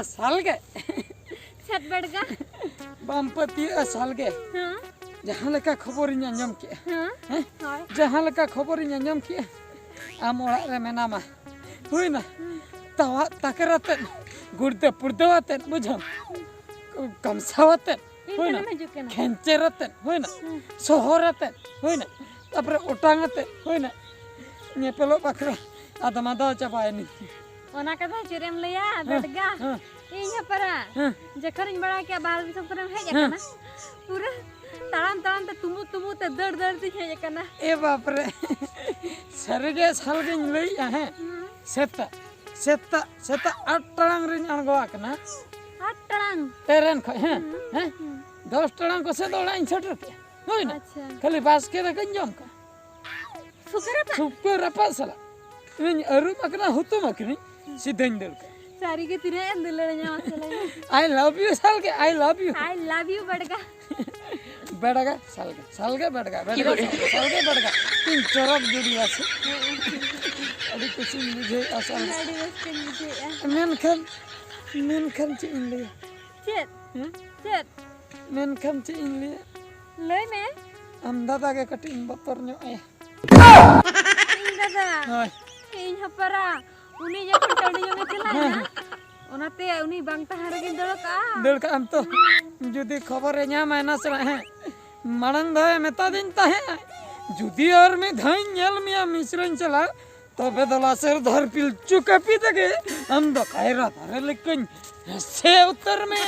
सालगे छत बड़गा बामपति सालगे हां जहां लेका खबर इन अंजम के हां हैं जहां लेका खबर इन अंजम के आम ओड़ा रे मेनामा हुइना तवा तकराते गुड़ते पुड़दवाते बुझम कमसावते हुइना खेंचेरते हुइना सोहरते हुइना तापर ओटांगते हुइना नेपेलो पाखरा आदमा दा चाबायनी ओना कथा चुरेम लया बड़गा इኛ परा जखरन बड़ा के बाल दिसम करम हे जकना पूरा ताम ताम ते तुमु ते दड़ दड़ ती हे जकना ए बाप रे सरगे सालगे लई है सेता सेता सेता 8 टांग रे अणगवा कना 8 टांग तेरन ख हैं हैं 10 टांग को से दौड़ा इन छटर के होई ना अच्छा खाली बास के रकन जम का सुकर रपा सला इन अरु मकना हुतु मकनी सिद्धन दल का सारी के तिरे अंदलड़nya मसला आई लव यू सालगे आई लव यू बड़गा बड़गा सालगे बड़गा सालगे बड़गा तीन चरक जुड़ी आछे अभी कुछ मुझे आसान गाड़ी बस के मुझे मेनखान चे इन ले चेत मेनखान चे इन ले लय में हम दादा के कटिंग बतर नो ए इन दादा हाय इन हपरा उनी जखन टंडी में चला ना ओनाते उनी बांग तहारे के दड़ का हम तो जुदी खबर है न्या मैना से है मणंग धय मेता दिन ता है जुदी और में धय नेल मिया मिश्रण चला तबे दला सर धर पिल चुका पी तके हम तो खायरा धरे लेकिन से उत्तर में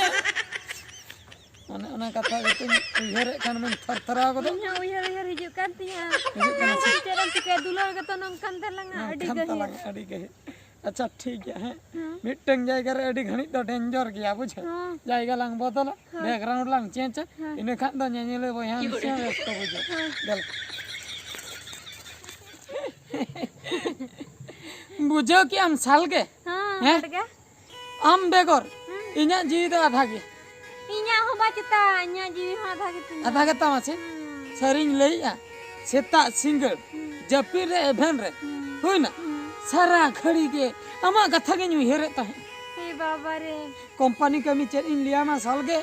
ओना कथा गतिन उहरे खान में थरथरा को उहर हिजु कांतिया चरन के दुलर के तो नंकन दलंगा अड़ी गए अच्छा ठीक है मिटंग जायगा रे अड़ी घणी तो डेंजर गया बुझे जायगा लंग बदल बैकग्राउंड लंग चेंज इने खान तो नेनेले बयान से व्यस्त बुझे गल बुझो कि हम साल के हां हम बेगर इना जी तो आधा के इना हो बाचता इना जी हो आधा के तमासे सरिंग लेया सेता सिंगल जपीर रे एभन रे होइना सारा खड़ी के अमा कथा के न्यू हेरे ता हे बाबा रे कंपनी कमी चल इन लिया मा साल के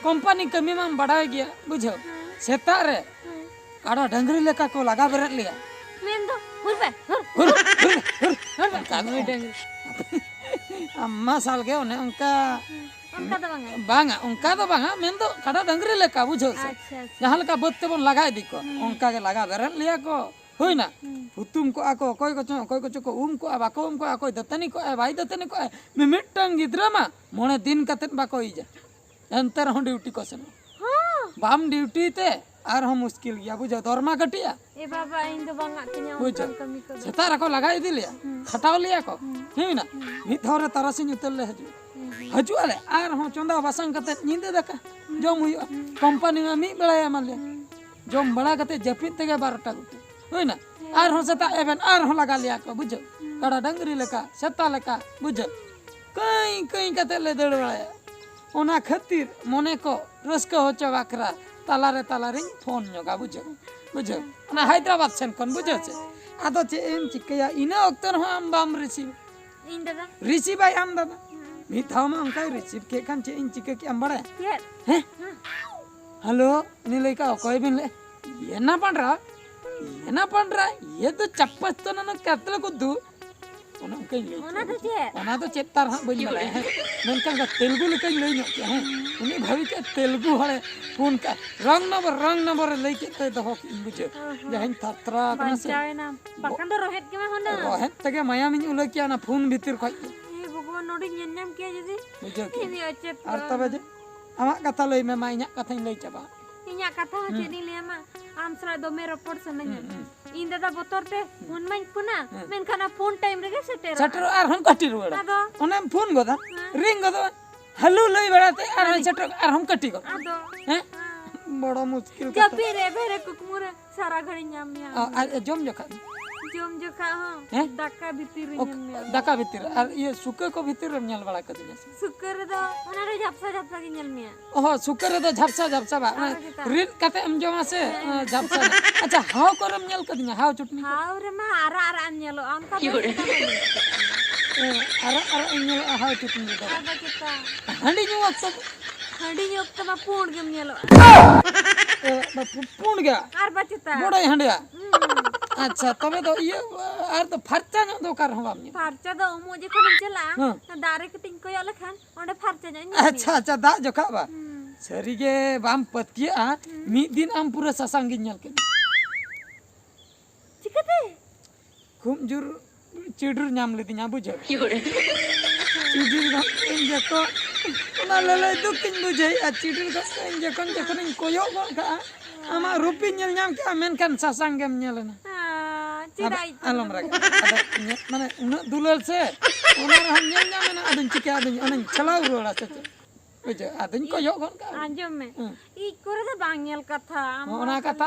कंपनी कमी मा बढ़ा गया बुझो सेता रे काड़ा डंगरी लेका को लगा बरत लिया मेन दो हुर कागो डंगरी अम्मा साल के ओने उनका तो बांगा मेन दो काड़ा डंगरी लेका बुझो से अच्छा जहां लका बत्ते बन लगाय दी को उनका के लगा बरत लिया को होइना हुतुम को आको कोई को चो उम को बाको उम को आको दतनी को भाई दतनी को मिमिटंग गिद्रा मा मोने दिन कते बाको इजा अंतर हो ड्यूटी को से हां बाम ड्यूटी ते आर हम मुश्किल गया बुझो दरमा कटिया ए बाबा इन दो बांगा तन्या बुझो कमी को सेता रको लगाई दिलिया खटाव लिया को हेना मी थोरे तरसिन उतरले हजू आले आर हम चंदा बासंग कते नींदे दका जम हुई कंपनी में मी बड़ाया माले जम बड़ा कते जपित तेगे 12टा गुटी होइना आर हो सेता एबेन आर हो लगा लिया को बुझो काड़ा डंगरी लेका सेता लेका बुझो कई कते ले दड़ बड़ाया ओना खातिर मने को रस्का होचो बाकरा तालारे फोन जोगा बुझो ना हैदराबाद सेन कोन बुझो छे आदो चे एम चिकया इना अक्तर हो आम बाम रिसीव इन दादा रिसीव आई आम दादा मी थाव मा अंका रिसीव के खान चे इन चिके के अंबड़े हैं हेलो नी लेका कोई बिन ले ये ना पंडरा ये तो चप्पस तो ना कतल को दू ओना तो चेतार हां बइन बला है मेनकान का तेलुगु लेके लई न के है उनी भाभी के तेलुगु हले फोन का रंग नंबर लेके ते दहो बुझे जहन थत्रा कना से ना पकन तो रोहित के होना रोहित तके माया मिन उले किया ना फोन भीतर खय ए भगवान नोडी नेनम के जदी बुझे इनी अचेत आर तबे जे आमा कथा लई में माइया कथा लई चबा इnya kata jadi lema am sra do mero por sananya इन दादा बोतर ते फोन में पुना मेन खाना फोन टाइम रे सेटर आर हम कटी रुड़ा ओने फोन गोदा रिंग गोदा हेलो लई बड़ाते आर सेटर आर हम कटी गो हैं बड़ा मुश्किल जब रे भेरे कुकमुरे सारा घड़ी न्याम न्याम आ जम जखा jom joka hong Eh? daka bitir nyel दाका भीतर और ये सुके को भीतर nyal बड़ा कर दिया suker do ona re japsa japsa ki nyel mia ओह सुके रे तो झपसा झपसा बा रिन काते हम जमा से झपसा अच्छा हाउ करम nyal कर दिया हाउ चटनी haur ma ara ara nyelo onka ara nyal हाउ चटनी दो ada kita हंडी नु वक्त hadi nyok ta ma pun gem nyelo पूर्ण गया ar bacita बड़ा हंडिया अच्छा तबे तो ये आर तो फरचा न दो कर हम आपने farca do mo je kon chala dare ke ting ko ya lekhan onde farca nya अच्छा अच्छा दा जो खाबा सरी के बाम पतिया मी दिन आम पूरा ससंगी nyal के chikate खूब जोर चिडुर नाम लेती बुझे चिडुर इन जको ना लले दुकिन बुझे आ चिडुर इन जकन जकन कोयो का आमा रुपी nyal nyam के मेनकन ससंगम nyal ना चिराई आलम रग माने उन दुलल से उनर हम nyal nyam ना अदन चिके अदन अन चलाव रोड़ा से बुझे अदन कोयो गन का anjom me I kore da bang nyel katha ओना कथा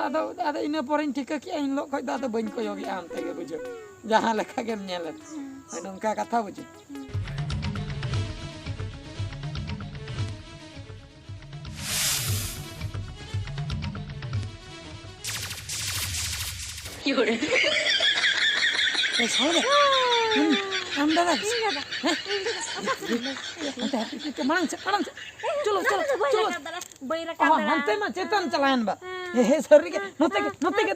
अद इन पोरिन ठीक के इन लोग खय दा बइन कोयो गे आम ते बुझे जहां लेखा गेम nyal नंका कथा बुझे चलो चलो चलो बैरा हंते में चेतन चलान बा हे सरी के नते के